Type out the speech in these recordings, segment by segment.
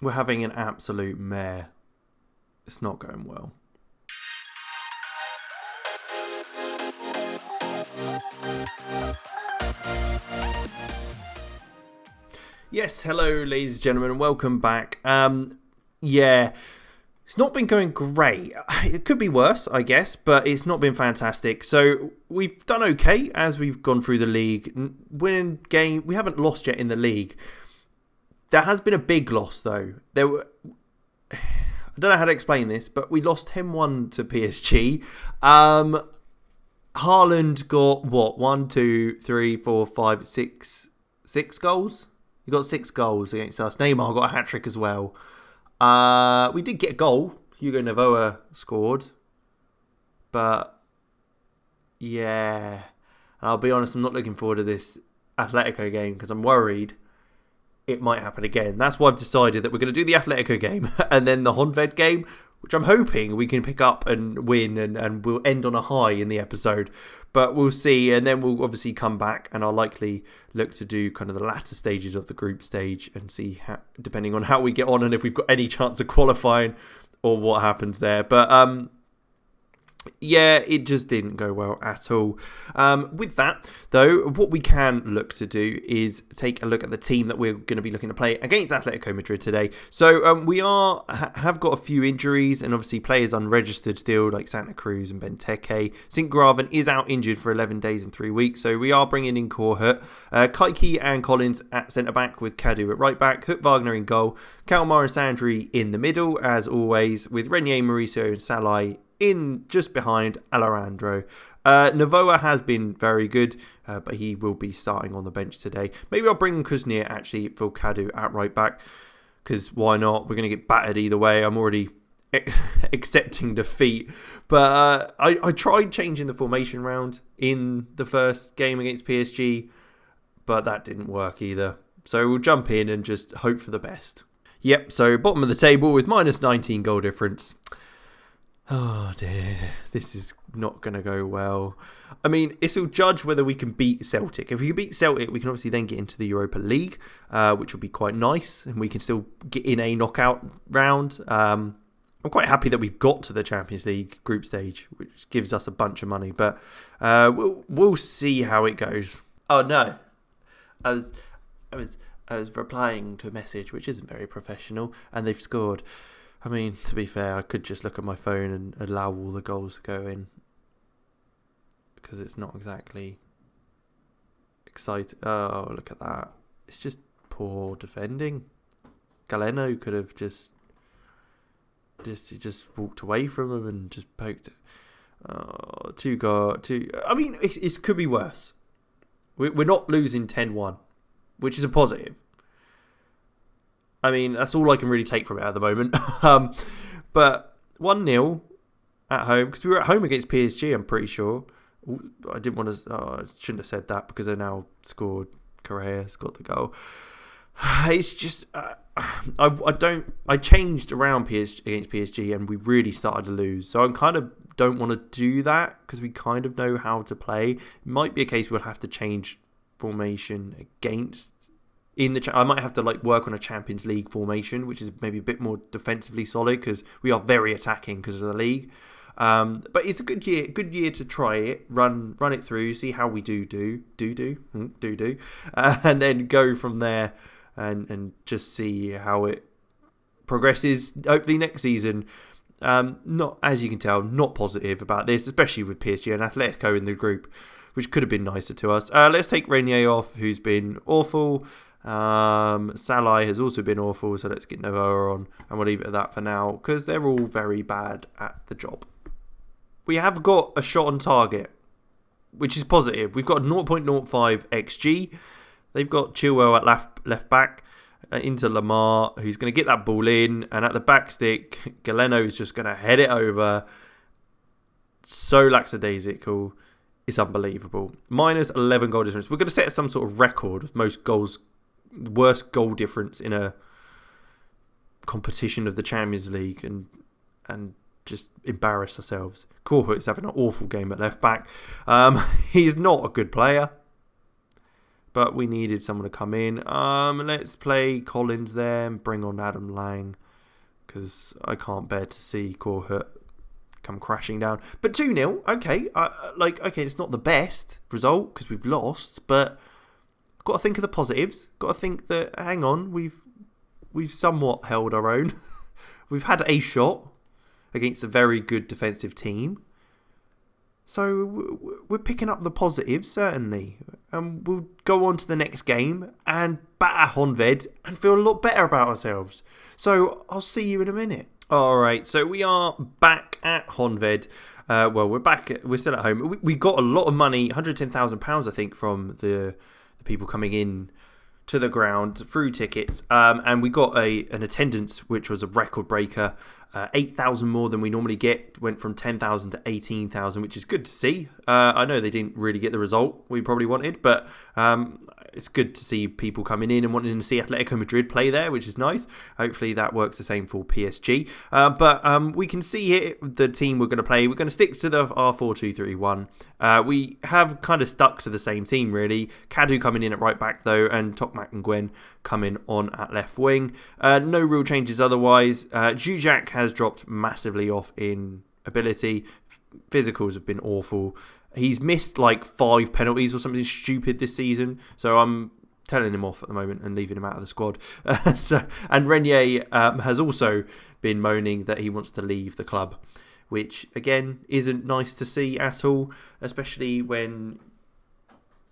We're having an absolute mare. It's not going well. Yes, hello ladies and gentlemen, welcome back. It's not been going great. It could be worse, I guess, but it's not been fantastic. So we've done okay as we've gone through the league. Winning game, we haven't lost yet in the league. There has been a big loss though. I don't know how to explain this, but we lost 10-1 to PSG. Haaland got what? 1, 2, 3, 4, 5, 6 goals? He got 6 goals against us. Neymar got a hat-trick as well. We did get a goal. Hugo Navoa scored. But, yeah. I'll be honest, I'm not looking forward to this Atletico game because I'm worried it might happen again. That's why I've decided that we're going to do the Atletico game and then the Honved game, which I'm hoping we can pick up and win and we'll end on a high in the episode. But we'll see. And then we'll obviously come back and I'll likely look to do kind of the latter stages of the group stage and see how, depending on how we get on and if we've got any chance of qualifying or what happens there. But yeah, it just didn't go well at all. With that, though, what we can look to do is take a look at the team that we're going to be looking to play against Atletico Madrid today. So we have got a few injuries and obviously players unregistered still, like Santa Cruz and Benteke. St. Graven is out injured for 11 days and 3 weeks, so we are bringing in Korhut, Kaiki and Collins at centre-back with Kadu at right-back, Hook Wagner in goal, Kalmar and Sandri in the middle, as always, with Renier, Mauricio and Salai in just behind Alejandro. Navoa has been very good, but he will be starting on the bench today. Maybe I'll bring Kuznia actually for Kadu at right back, because why not? We're going to get battered either way. I'm already accepting defeat. But I tried changing the formation round in the first game against PSG, but that didn't work either. So we'll jump in and just hope for the best. Yep, so bottom of the table with minus 19 goal difference. Oh dear, this is not going to go well. I mean, it'll judge whether we can beat Celtic. If we can beat Celtic, we can obviously then get into the Europa League, which would be quite nice, and we can still get in a knockout round. I'm quite happy that we've got to the Champions League group stage, which gives us a bunch of money, but we'll see how it goes. Oh no, I was replying to a message which isn't very professional, and they've scored. I mean, to be fair, I could just look at my phone and allow all the goals to go in. Because it's not exactly exciting. Oh, look at that. It's just poor defending. Galeno could have just walked away from him and just poked it. Oh, two. I mean, it could be worse. We're not losing 10-1, which is a positive. I mean, that's all I can really take from it at the moment. But 1-0 at home, because we were at home against PSG, I'm pretty sure. I didn't want to... Oh, I shouldn't have said that because they now scored. Correa's got the goal. It's just... I changed around against PSG and we really started to lose. So I kind of don't want to do that because we kind of know how to play. It might be a case we'll have to change formation against... I might have to work on a Champions League formation, which is maybe a bit more defensively solid because we are very attacking because of the league. But it's a good year to try it, run it through, see how we do, and then go from there and just see how it progresses. Hopefully next season. Not, as you can tell, not positive about this, especially with PSG and Atletico in the group, which could have been nicer to us. Let's take Renier off, who's been awful. Salai has also been awful, so let's get Navoa on and we'll leave it at that for now because they're all very bad at the job. We have got a shot on target, which is positive. We've got 0.05 XG. They've got Chilwell at left back into Lamar, who's going to get that ball in, and at the back stick, Galeno is just going to head it over. So lackadaisical. It's unbelievable. Minus 11 goal difference. We're going to set some sort of record of worst goal difference in a competition of the Champions League and just embarrass ourselves. Korhut's having an awful game at left back. He's not a good player, but we needed someone to come in. Let's play Collins there and bring on Adam Lang, because I can't bear to see Korhut come crashing down. But 2-0, okay. Okay, it's not the best result because we've lost, but got to think of the positives. Got to think that, hang on, we've somewhat held our own. We've had a shot against a very good defensive team. So we're picking up the positives, certainly. And we'll go on to the next game and batter Honved and feel a lot better about ourselves. So I'll see you in a minute. All right, so we are back at Honved. We're still at home. We got a lot of money, £110,000, I think, from the people coming in to the ground through tickets, and we got an attendance which was a record breaker, 8,000 more than we normally get. Went from 10,000 to 18,000, which is good to see. I know they didn't really get the result we probably wanted, but it's good to see people coming in and wanting to see Atletico Madrid play there, which is nice. Hopefully that works the same for PSG. But we can see here the team we're going to play. We're going to stick to our 4-2-3-1. We have kind of stuck to the same team, really. Kadu coming in at right back, though, and Tokmak and Gwen coming on at left wing. No real changes otherwise. Zuzak has dropped massively off in ability. Physicals have been awful. He's missed like 5 penalties or something stupid this season, so I'm telling him off at the moment and leaving him out of the squad. And Renier has also been moaning that he wants to leave the club, which again isn't nice to see at all, especially when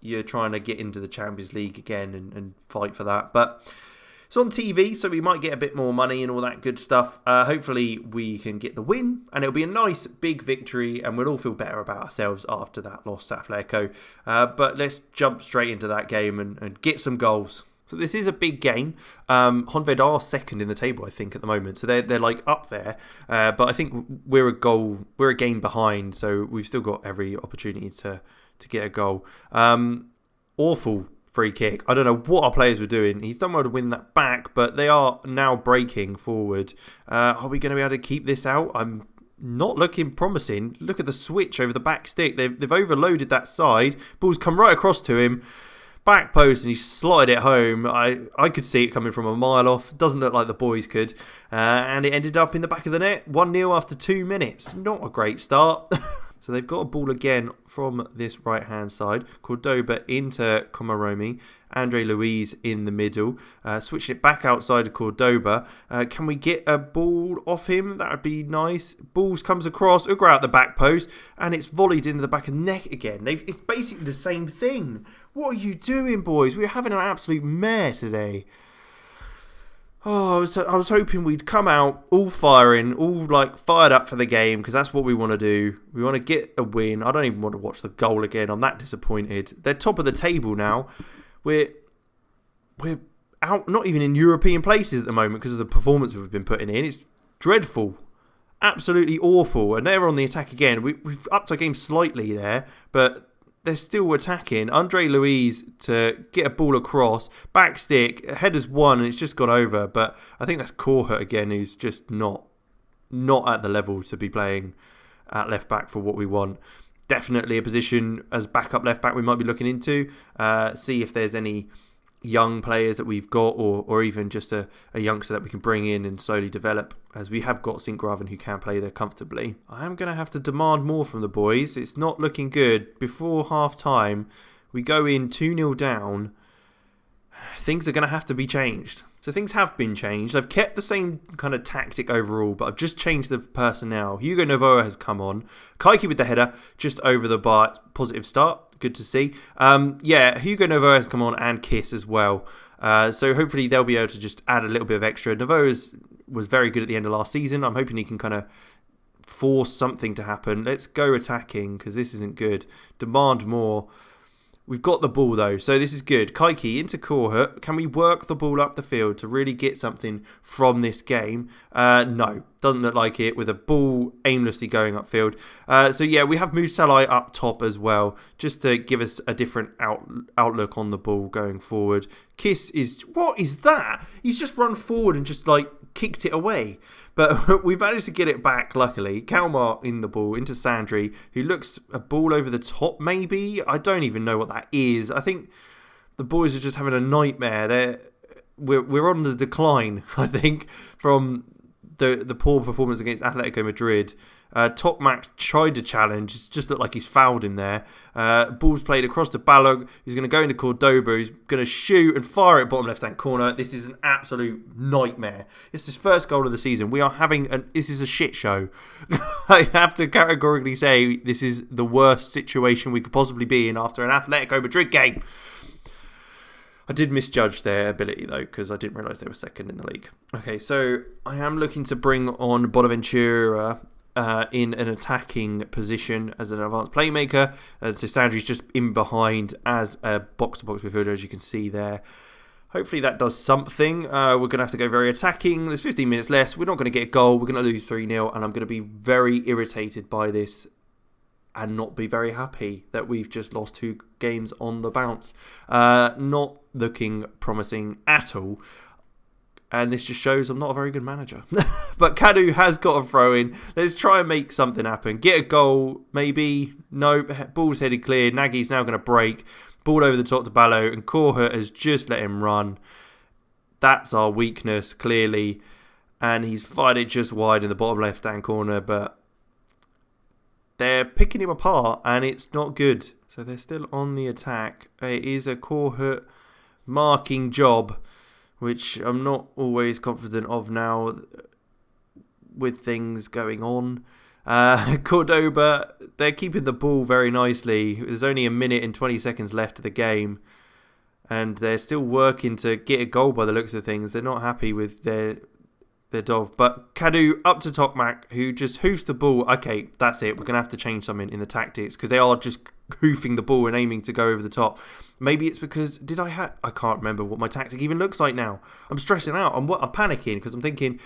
you're trying to get into the Champions League again and fight for that. But it's on TV, so we might get a bit more money and all that good stuff. Hopefully we can get the win, and it'll be a nice big victory, and we'll all feel better about ourselves after that loss to Atletico. But let's jump straight into that game and get some goals. So this is a big game. Honved are second in the table, I think, at the moment. So they're like up there. But I think we're a game behind, so we've still got every opportunity to get a goal. Awful free kick. I don't know what our players were doing. He's done well to win that back, but they are now breaking forward. Are we going to be able to keep this out? I'm not looking promising. Look at the switch over the back stick. They've overloaded that side. Ball's come right across to him. Back post, and he slotted it home. I could see it coming from a mile off. Doesn't look like the boys could. And it ended up in the back of the net. 1-0 after 2 minutes. Not a great start. So they've got a ball again from this right-hand side. Cordoba into Komaromi. Andre Luiz in the middle. Switching it back outside of Cordoba. Can we get a ball off him? That would be nice. Balls comes across. Ugra out the back post. And it's volleyed into the back of the net again. It's basically the same thing. What are you doing, boys? We're having an absolute mare today. Oh, I was hoping we'd come out all firing, all like fired up for the game, because that's what we want to do. We want to get a win. I don't even want to watch the goal again. I'm that disappointed. They're top of the table now. We're out, not even in European places at the moment because of the performance we've been putting in. It's dreadful. Absolutely awful. And they're on the attack again. We've upped our game slightly there, but they're still attacking. Andre Luiz to get a ball across. Back stick. Header's won and it's just gone over. But I think that's Korhut again, who's just not at the level to be playing at left back for what we want. Definitely a position as backup left back we might be looking into. See if there's any young players that we've got, or even just a youngster that we can bring in and slowly develop, as we have got Sinkgraven who can play there comfortably. I am going to have to demand more from the boys. It's not looking good. Before half time we go in 2-0 down. Things are going to have to be changed. So things have been changed. I've kept the same kind of tactic overall, but I've just changed the personnel. Hugo Novoa has come on. Kaiki with the header just over the bar. Positive start. Good to see. Hugo Novoa has come on, and Kiss as well. So hopefully they'll be able to just add a little bit of extra. Novoa was very good at the end of last season. I'm hoping he can kind of force something to happen. Let's go attacking, because this isn't good. Demand more. We've got the ball though, so this is good. Kaiki into Korhut. Can we work the ball up the field to really get something from this game? No, doesn't look like it, with a ball aimlessly going upfield. We have moved Salai up top as well, just to give us a different outlook on the ball going forward. Kiss is... What is that? He's just run forward and just kicked it away. But we managed to get it back, luckily. Kalmar in the ball, into Sandri, who looks a ball over the top, maybe? I don't even know what that is. I think the boys are just having a nightmare. We're on the decline, I think, from the poor performance against Atletico Madrid. Top Max tried to challenge. It's just looked like he's fouled him there. Ball's played across to Balog, who's going to go into Cordoba, who's going to shoot and fire at bottom left-hand corner. This is an absolute nightmare. It's his first goal of the season. This is a shit show. I have to categorically say this is the worst situation we could possibly be in after an Atletico Madrid game. I did misjudge their ability, though, because I didn't realise they were second in the league. Okay, so I am looking to bring on Bonaventura in an attacking position as an advanced playmaker. So Sandri's just in behind as a box-to-box midfielder, as you can see there. Hopefully that does something. We're going to have to go very attacking. There's 15 minutes left. We're not going to get a goal. We're going to lose 3-0, and I'm going to be very irritated by this and not be very happy that we've just lost 2 games on the bounce. Not looking promising at all. And this just shows I'm not a very good manager. But Kadu has got a throw in. Let's try and make something happen. Get a goal, maybe. No, ball's headed clear. Nagy's now going to break. Ball over the top to Ballo. And Korhut has just let him run. That's our weakness, clearly. And he's fired it just wide in the bottom left-hand corner. But they're picking him apart. And it's not good. So they're still on the attack. It is a Korhut marking job, which I'm not always confident of now with things going on. Cordoba, they're keeping the ball very nicely. There's only a minute and 20 seconds left of the game, and they're still working to get a goal by the looks of things. They're not happy with their dov. But Kadu up to Tokmak, who just hoofs the ball. Okay, that's it. We're going to have to change something in the tactics because they are just hoofing the ball and aiming to go over the top. Maybe it's because I can't remember what my tactic even looks like now. I'm stressing out. I'm panicking because I'm thinking,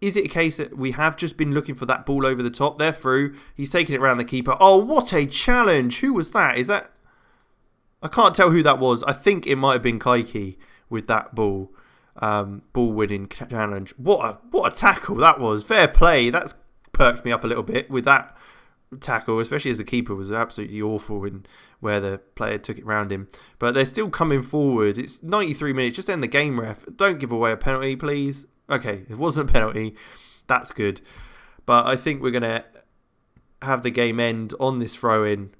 is it a case that we have just been looking for that ball over the top? They're through. He's taking it around the keeper. Oh, what a challenge. Who was that? Is that... I can't tell who that was. I think it might have been Kaiki with that ball. Ball winning challenge. What a tackle that was. Fair play. That's perked me up a little bit with that tackle, especially as the keeper was absolutely awful in where the player took it round him. But they're still coming forward. It's 93 minutes. Just end the game, ref. Don't give away a penalty, please. Okay, it wasn't a penalty. That's good. But I think we're going to have the game end on this throw-in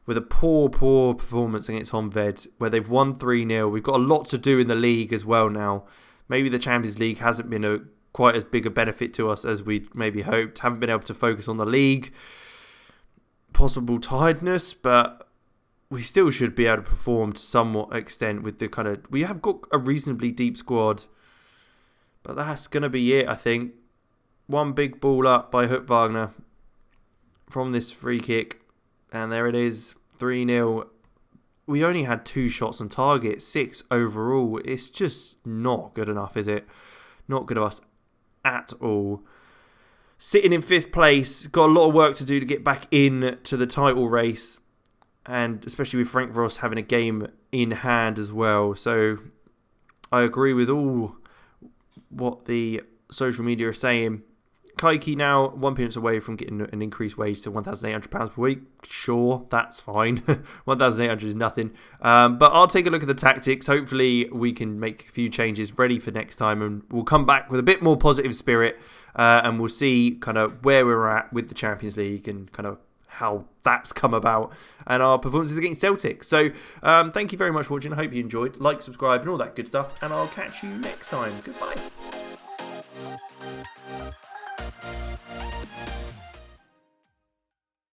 with a poor performance against Honved, where they've won 3-0. We've got a lot to do in the league as well now. Maybe the Champions League hasn't been quite as big a benefit to us as we maybe hoped. Haven't been able to focus on the league. Possible tiredness, but we still should be able to perform to somewhat extent with the kind of... We have got a reasonably deep squad, but that's going to be it, I think. One big ball up by Hut Wagner from this free kick, and there it is, 3-0. We only had 2 shots on target, 6 overall. It's just not good enough, is it? Not good of us at all. Sitting in 5th place, got a lot of work to do to get back in to the title race, and especially with Frank Ross having a game in hand as well. So I agree with all what the social media are saying. Kaiki now 1 appearance away from getting an increased wage to £1,800 per week. Sure, that's fine. 1,800 is nothing. But I'll take a look at the tactics. Hopefully we can make a few changes ready for next time, and we'll come back with a bit more positive spirit, and we'll see kind of where we're at with the Champions League and kind of how that's come about and our performances against Celtic. So thank you very much for watching. I hope you enjoyed. Like, subscribe and all that good stuff, and I'll catch you next time. Goodbye.